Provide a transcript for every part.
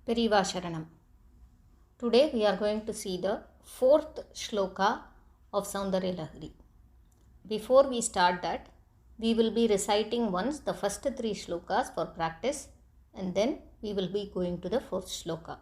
Periva Sharanam. Today we are going to see the fourth sloka of Soundarya Lahari. Before we start that, we will be reciting once the first three slokas for practice and then we will be going to the fourth sloka.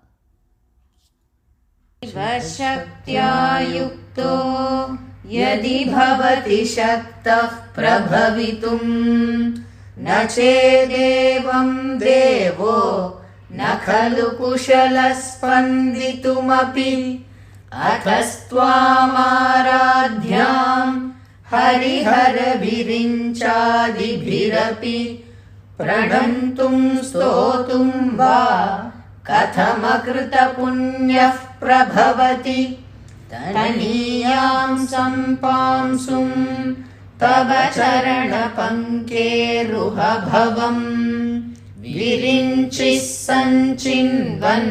Shaktya yukto yadi bhavati shaktah prabhavitum na chedevam devo na khalu kushalaspanditum athastvamadhyam harihara virinchadibhirapi pranantum stotum va kathamakruta punyah prabhavati taniyam sampamsum tava charana pankeruha bhavam virinchis sanchinvan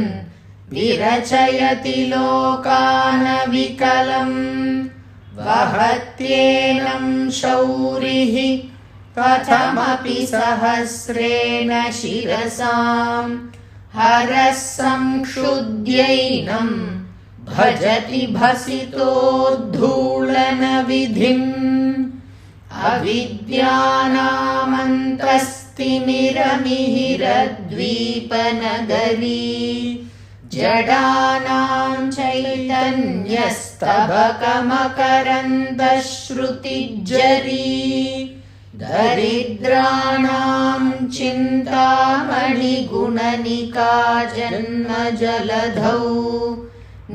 virachayati lokana vikalam vahatyenam shaurihi kathamapi sahasrena shirasam harasamkshuddyainam bhajati bhasitodhulana vidhim avidyanamantastimiramihiraddvipanagari jadanam chaitanyastabhakamakaraന്തശ്രുതിജ്ജരി daridranam chintamani gunanika janma jaladhau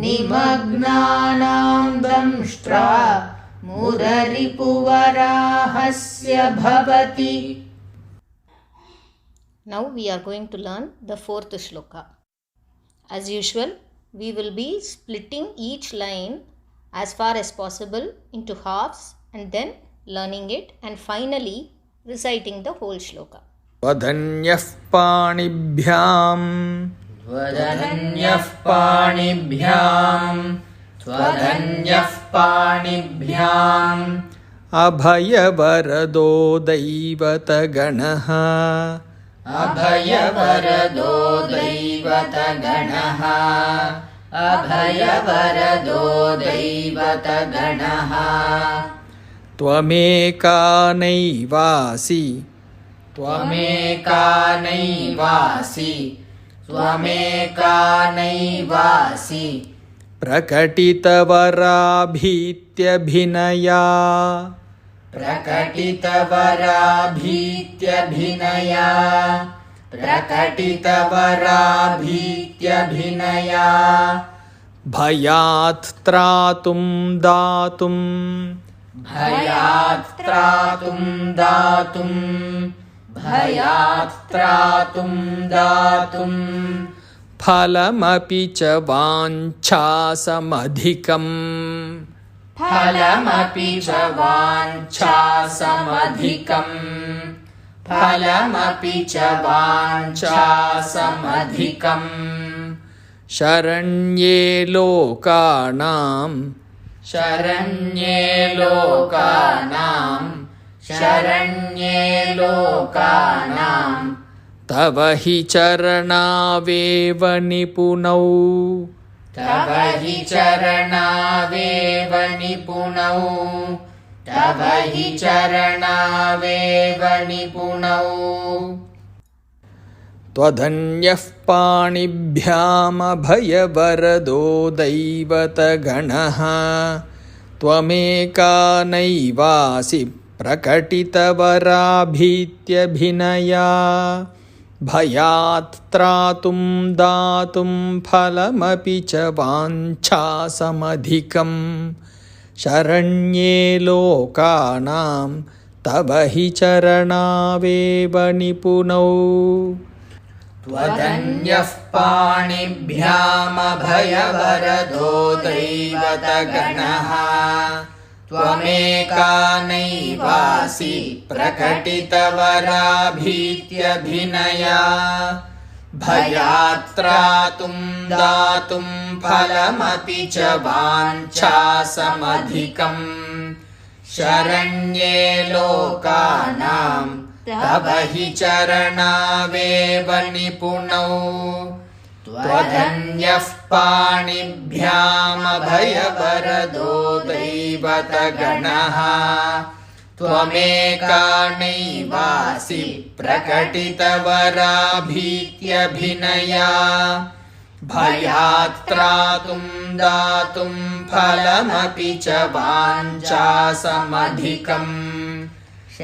nimagnanam damshtra muraripuvarahasya bhavati. Now we are going to learn the fourth shloka. As usual, we will be splitting each line as far as possible into halves and then learning it and finally reciting the whole shloka. Vadanyah panibhyam Vadanyah panibhyam Vadanyah panibhyam abhayavarado daivata ganaha abhayavarado daivata ganaha abhayavarado daivata ganaha त्वमेका नैवासि त्वमेका नैवासि त्वमेका नैवासि प्रकटितवराभीत्यभिनया प्रकटितवराभीत्यभिनया प्रकटितवराभीत्यभिनया भयात् त्रातुं दातुं भयात् त्रातुं दातुं भयात् त्रातुं दातुं फलमपि च वाञ्छासमधिकम् फलमपि च वाञ्छासमधिकम् फलमपि च वाञ्छासमधिकम् शरण्ये लोकानां शरण्ये लोकानां शरण्ये लोकानां तव हि चरणावेव निपुणौ तव हि चरणावेव निपुणौ तव हि चरणावेव निपुणौ त्वधन्यः पाणिभ्यामभयवरदो दैवतगणः त्वमेका नैवासि प्रकटितवराभीत्यभिनया भयात् त्रातुं दातुं फलमपि च वाञ्छासमधिकम् शरण्ये लोकानां तव हि चरणावेव निपुणौ त्वधन्यः पाणिभ्यामभयवरदो दैवतगणः त्वमेका नैवासि प्रकटितवराभीत्यभिनया भयात् त्रातुं दातुं फलमपि च वाञ्छासमधिकम् शरण्ये लोकानां तव हि चरणावेव निपुणौ त्वदन्यः पाणिभ्यामभयवरदो दैवतगणः त्वमेका नैवासि प्रकटितवराभीत्यभिनया भयात् त्रातुं दातुं फलमपि च वाञ्छासमधिकम्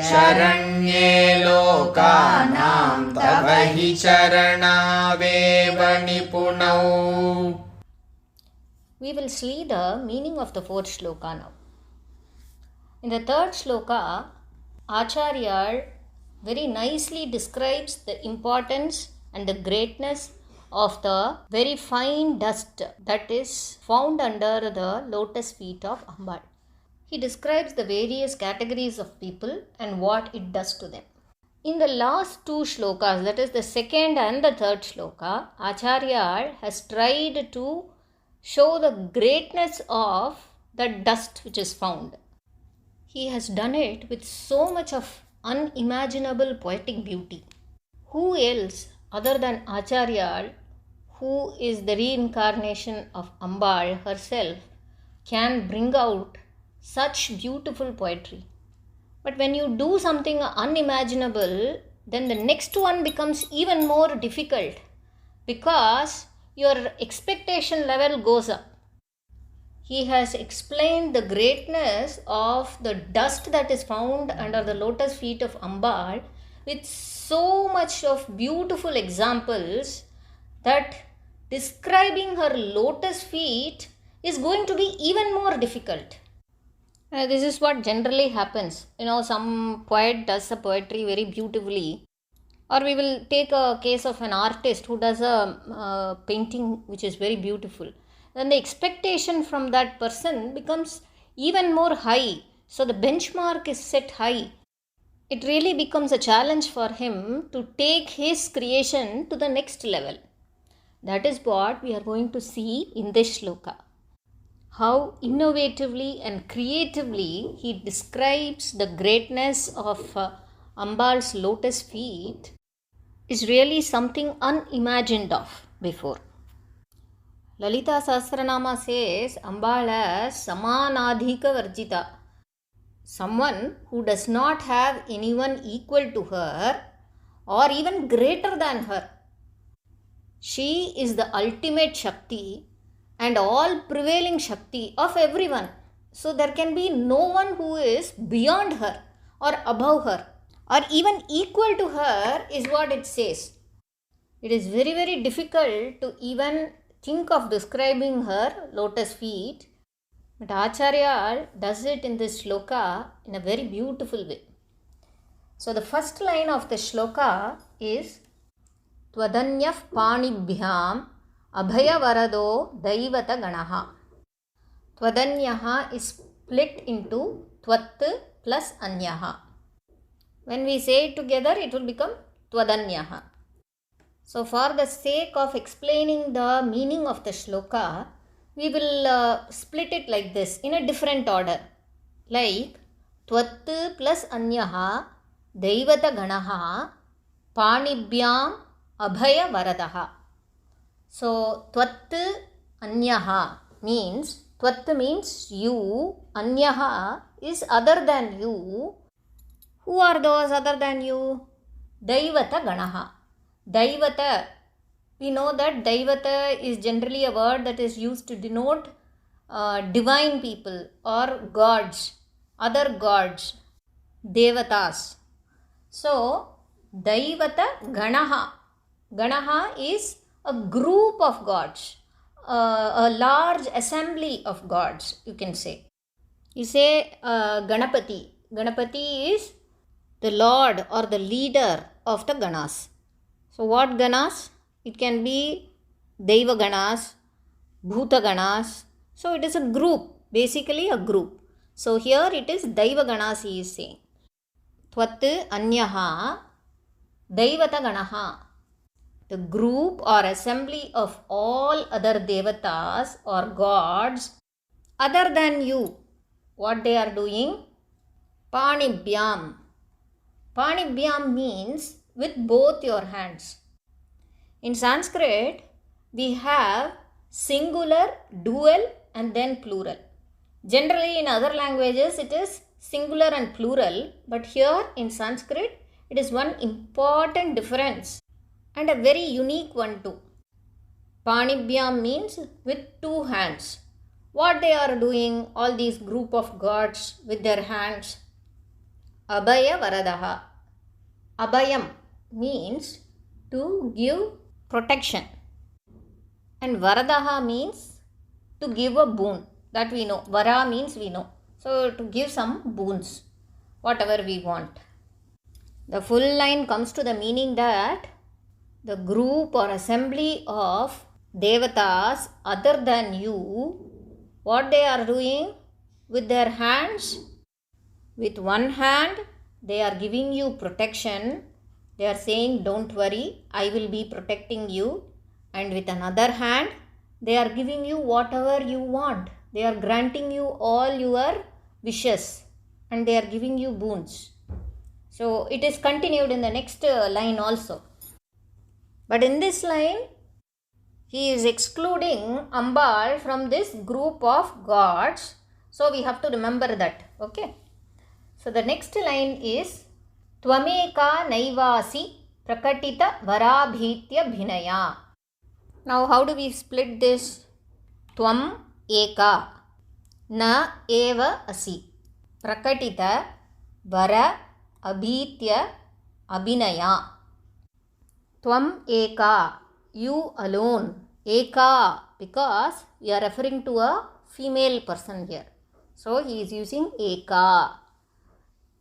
शरण्ये लोकानां तव हि चरणावेव निपुणौ. We will see the meaning of the fourth shloka now. In the third shloka, Acharya very nicely describes the importance and the greatness of the very fine dust that is found under the lotus feet of Ambal. He describes the various categories of people and what it does to them. In the last two shlokas, that is the second and the third shloka, Acharya has tried to show the greatness of the dust which is found. He has done it with so much of unimaginable poetic beauty. Who else other than Acharya, who is the reincarnation of Ambal herself, can bring out such beautiful poetry? But when you do something unimaginable, then the next one becomes even more difficult because your expectation level goes up. He has explained the greatness of the dust that is found under the lotus feet of Ambal with so much of beautiful examples that describing her lotus feet is going to be even more difficult. This is what generally happens. Some poet does a poetry very beautifully, or we will take a case of an artist who does a painting which is very beautiful. Then the expectation from that person becomes even more high. So the benchmark is set high. It really becomes a challenge for him to take his creation to the next level. That is what we are going to see in this shloka. How innovatively and creatively he describes the greatness of Ambal's lotus feet is really something unimagined of before. Lalita Sahasranama says Ambala Samanadhika Varjita, someone who does not have anyone equal to her or even greater than her. She is the ultimate Shakti and all prevailing Shakti of everyone. So there can be no one who is beyond her or above her or even equal to her is what it says. It is very, very difficult to even think of describing her lotus feet, but Acharya does it in this shloka in a very beautiful way. So the first line of the shloka is Twadanyah Panibhyam Abhaya Varado Daivata Ganaha. Twadanyaha is split into Tvat plus Anyaha. When we say it together, it will become Twadanyaha. So for the sake of explaining the meaning of the shloka, we will split it like this in a different order. Like Tvat plus Anyaha Daivata Ganaha Panibhyam Abhaya Varadaha. So, Tvat Anyaha means, Tvat means you, Anyaha is other than you. Who are those other than you? Daivata Ganaha. Daivata, we know that Daivata is generally a word that is used to denote divine people or gods, other gods, Devatas. So, Daivata Ganaha. Ganaha is a group of gods, a large assembly of gods, you can say. You say Ganapati. Ganapati is the lord or the leader of the Ganas. So what Ganas? It can be Deva Ganas, Bhuta Ganas. So it is a group, basically a group. So here it is Deva Ganas he is saying. Tvat Anyaha Daivata Ganaha. The group or assembly of all other devatas or gods other than you. What they are doing? Panibhyam. Panibhyam means with both your hands. In Sanskrit, we have singular, dual and then plural. Generally in other languages it is singular and plural, but here in Sanskrit it is one important difference and a very unique one too. Panibhyam means with two hands. What they are doing, all these group of gods with their hands? Abhaya Varadaha. Abhayam means to give protection. And Varadaha means to give a boon. That we know. Vara means we know. So to give some boons, whatever we want. The full line comes to the meaning that the group or assembly of devatas other than you, what they are doing with their hands, with one hand they are giving you protection. They are saying, don't worry, I will be protecting you. And with another hand, they are giving you whatever you want. They are granting you all your wishes and they are giving you boons. So it is continued in the next line also. But in this line, he is excluding Ambal from this group of gods. So we have to remember that. Okay. So the next line is Tvameka Naivasi Prakatita Varabhitya Bhinaya. Now how do we split this? Tvam Eka Na Eva Asi Prakatita Vara Abhitya Abhinaya. Tvam Eka, you alone. Eka, because we are referring to a female person here. So he is using Eka.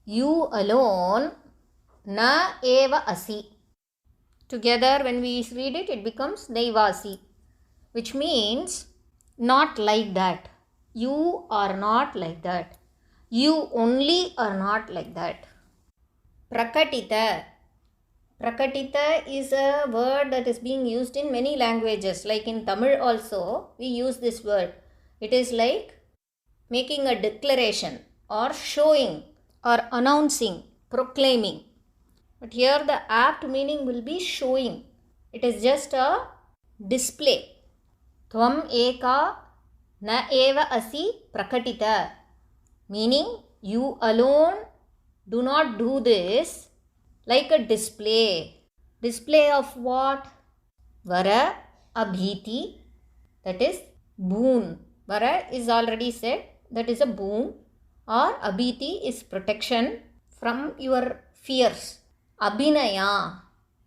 You alone. Na eva asi. Together when we read it, it becomes Naivasi, which means not like that. You are not like that. You only are not like that. Prakatita. Prakatita is a word that is being used in many languages. Like in Tamil also, we use this word. It is like making a declaration or showing or announcing, proclaiming. But here the apt meaning will be showing. It is just a display. Tvam eka na eva asi prakatita. Meaning, you alone do not do this like a display. Display of what? Vara abhiti, that is boon. Vara is already said, that is a boon. Or abhiti is protection from your fears. Abhinaya.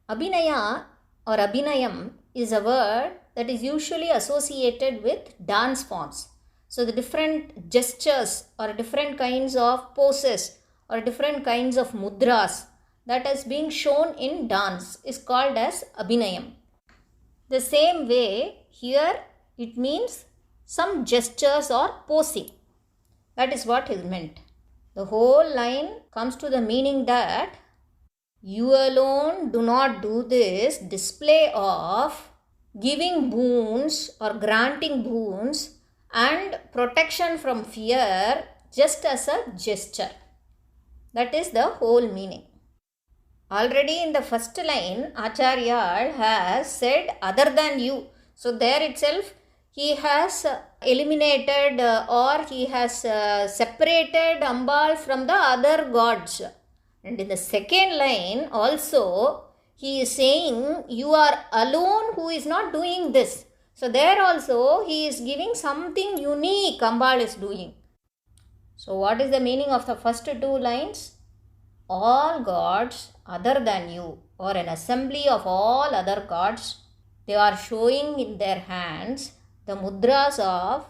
Abhinaya or abhinayam is a word that is usually associated with dance forms. So the different gestures or different kinds of poses or different kinds of mudras that is being shown in dance is called as abhinayam. The same way here it means some gestures or posing. That is what is meant. The whole line comes to the meaning that you alone do not do this display of giving boons or granting boons and protection from fear just as a gesture. That is the whole meaning. Already in the first line, Acharya has said other than you. So there itself he has eliminated or he has separated Ambal from the other gods. And in the second line also he is saying you are alone who is not doing this. So there also he is giving something unique Ambal is doing. So what is the meaning of the first two lines? All gods other than you or an assembly of all other gods, they are showing in their hands the mudras of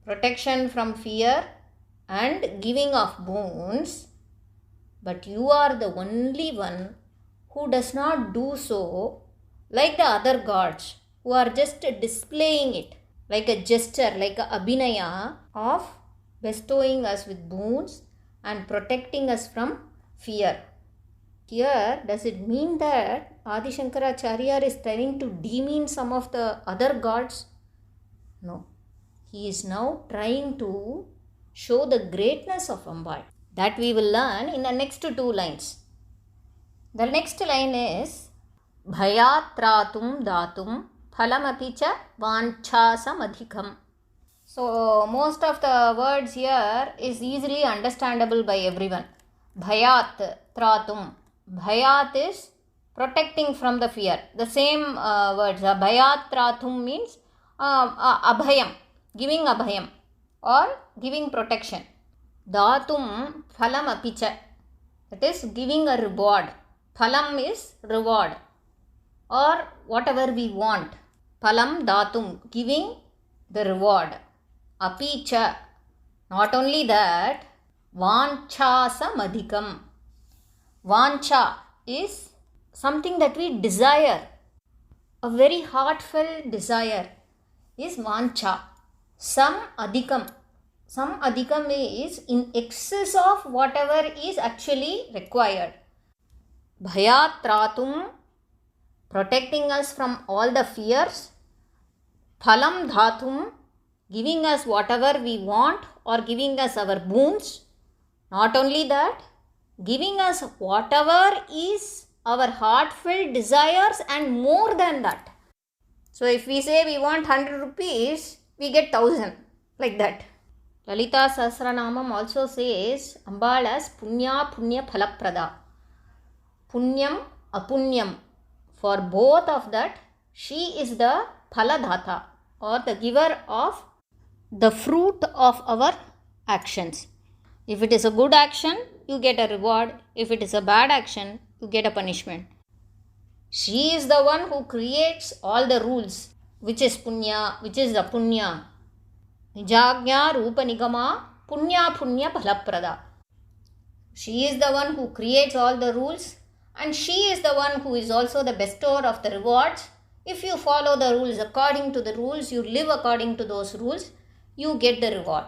protection from fear and giving of boons. But you are the only one who does not do so like the other gods who are just displaying it like a gesture, like a abhinaya of bestowing us with boons and protecting us from fear. Here, does it mean that Adi Shankaracharya is trying to demean some of the other gods? No. He is now trying to show the greatness of Ambal. That we will learn in the next two lines. The next line is Bhayatratum datum phalamapicha vanchasamadhikam. So most of the words here is easily understandable by everyone. Bhayat tratum. Bhayat is protecting from the fear. The same words. Bhayat tratum means abhayam, giving abhayam or giving protection. Datum phalam apicha. That is giving a reward. Phalam is reward or whatever we want. Phalam datum, giving the reward. Apicha, not only that, vanchasamadhikam. Vancha is something that we desire. A very heartfelt desire is vancha. Some adhikam is in excess of whatever is actually required. Bhayat tratum, protecting us from all the fears. Phalam dhatum, giving us whatever we want or giving us our boons. Not only that, giving us whatever is our heartfelt desires and more than that. So if we say we want 100 rupees, we get 1000, like that. Lalita Sahasranamam also says Ambal as Punya Punya Phalaprada. Punyam Apunyam. For both of that, she is the Phaladhata or the giver of the fruit of our actions. If it is a good action, you get a reward. If it is a bad action, you get a punishment. She is the one who creates all the rules, which is punya, which is the punya. Nijagnya rupa nigama punya punya phalaprada. She is the one who creates all the rules and she is the one who is also the bestower of the rewards. If you follow the rules according to the rules, you live according to those rules, you get the reward.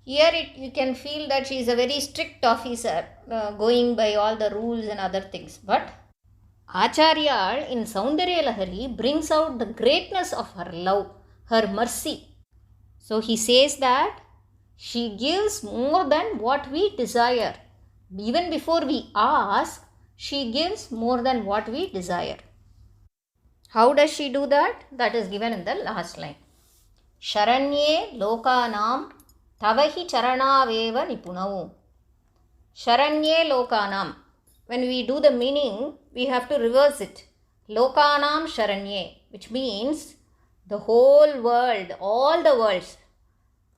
Here you can feel that she is a very strict officer, going by all the rules and other things. But Acharya in Soundarya Lahari brings out the greatness of her love, her mercy. So he says that she gives more than what we desire. Even before we ask, she gives more than what we desire. How does she do that? That is given in the last line. Sharanye lokanam tavahi charanaveva nipunau. Sharanye lokanam. When we do the meaning, we have to reverse it. Lokanam sharanye, which means the whole world, all the worlds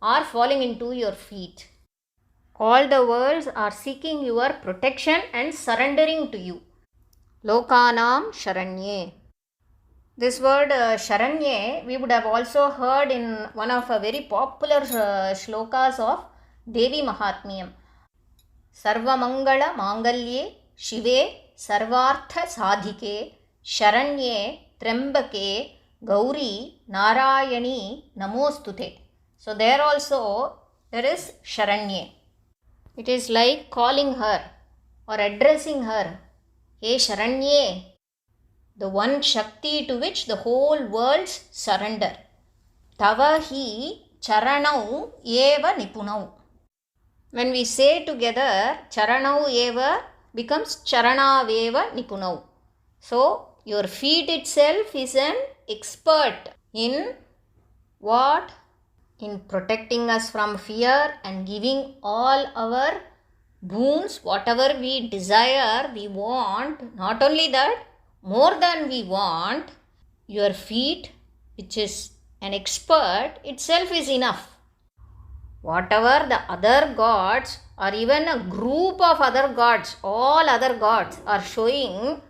are falling into your feet. All the worlds are seeking your protection and surrendering to you. Lokanam sharanye. This word Sharanye we would have also heard in one of a very popular slokas of Devi Mahatmyam. Sarvamangala Mangalye Shive Sarvartha Sadhike Sharanye Trembake Gauri Narayani Namostute. So there also there is Sharanye. It is like calling her or addressing her. Hey Sharanye, the one Shakti to which the whole worlds surrender. Tavahi charanau eva nipunau. When we say together, charanau eva becomes charanaveva nipunau. So, your feet itself is an expert in what? In protecting us from fear and giving all our boons, whatever we desire, we want. Not only that, more than we want, your feet, which is an expert, itself is enough. Whatever the other gods or even a group of other gods, all other gods are showing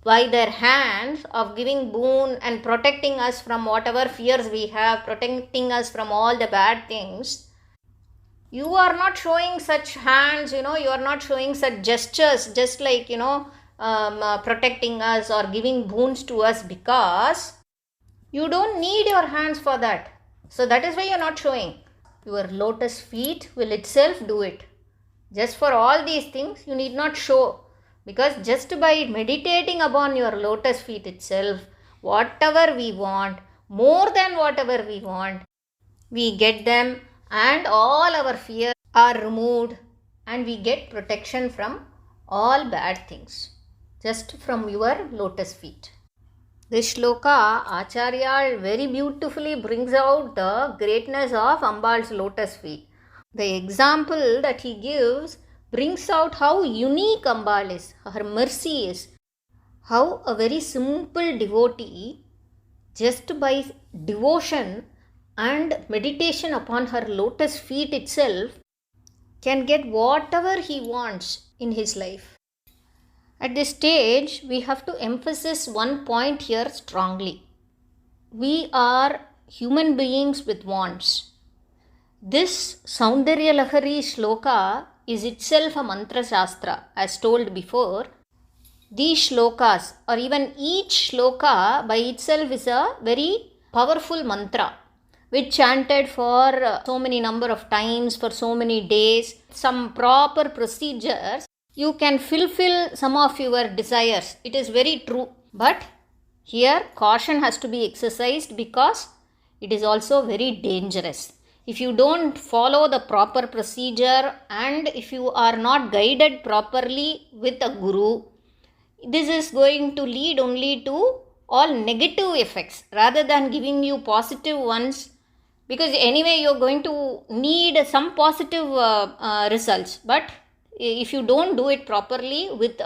by their hands of giving boon and protecting us from whatever fears we have, protecting us from all the bad things, you are not showing such hands, you are not showing such gestures, just like, protecting us or giving boons to us, because you don't need your hands for that. So that is why you are not showing. Your lotus feet will itself do it. Just for all these things you need not show, because just by meditating upon your lotus feet itself, whatever we want, more than whatever we want, we get them, and all our fears are removed and we get protection from all bad things just from your lotus feet. This shloka, Acharya very beautifully brings out the greatness of Ambal's lotus feet. The example that he gives brings out how unique Ambal is, her mercy is, how a very simple devotee, just by devotion and meditation upon her lotus feet itself, can get whatever he wants in his life. At this stage, we have to emphasize one point here strongly. We are human beings with wants. This Soundarya Lahari shloka is itself a mantra shastra, as told before. These shlokas, or even each shloka by itself, is a very powerful mantra, which chanted for so many number of times, for so many days, some proper procedures, you can fulfill some of your desires. It is very true. But here caution has to be exercised because it is also very dangerous. If you don't follow the proper procedure and if you are not guided properly with a guru, this is going to lead only to all negative effects rather than giving you positive ones, because anyway you are going to need some positive results. But if you don't do it properly with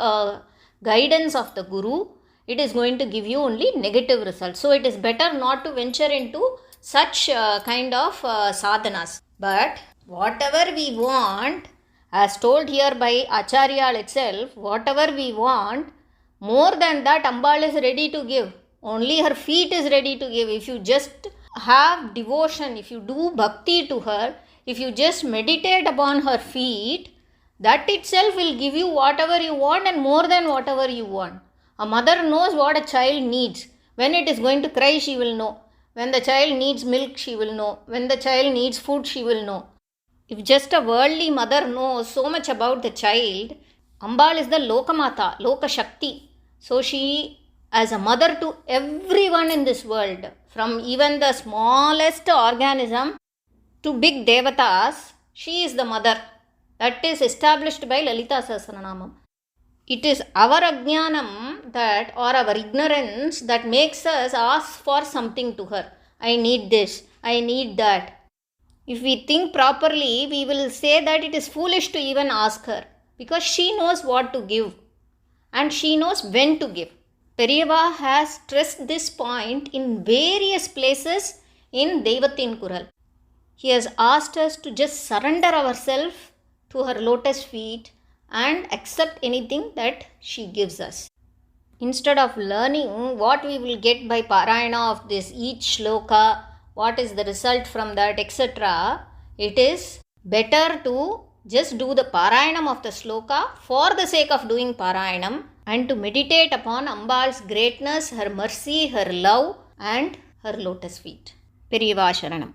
guidance of the guru, it is going to give you only negative results. So it is better not to venture into such kind of sadhanas. But whatever we want, as told here by Acharya itself, whatever we want, more than that Ambal is ready to give. Only her feet is ready to give. If you just have devotion, if you do bhakti to her, if you just meditate upon her feet, that itself will give you whatever you want and more than whatever you want. A mother knows what a child needs. When it is going to cry, she will know. When the child needs milk, she will know. When the child needs food, she will know. If just a worldly mother knows so much about the child, Ambal is the Lokamata, Loka Shakti. So she, as a mother to everyone in this world, from even the smallest organism to big devatas, she is the mother. That is established by Lalita Sahasranamam. It is our ajnanam that, or our ignorance, that makes us ask for something to her. I need this, I need that. If we think properly, we will say that it is foolish to even ask her, because she knows what to give and she knows when to give. Periva has stressed this point in various places in Devatin Kural. He has asked us to just surrender ourselves to her lotus feet and accept anything that she gives us. Instead of learning what we will get by parayana of this each shloka, what is the result from that, etc., it is better to just do the parayanam of the sloka for the sake of doing parayanam and to meditate upon Ambal's greatness, her mercy, her love and her lotus feet. Periva Sharanam.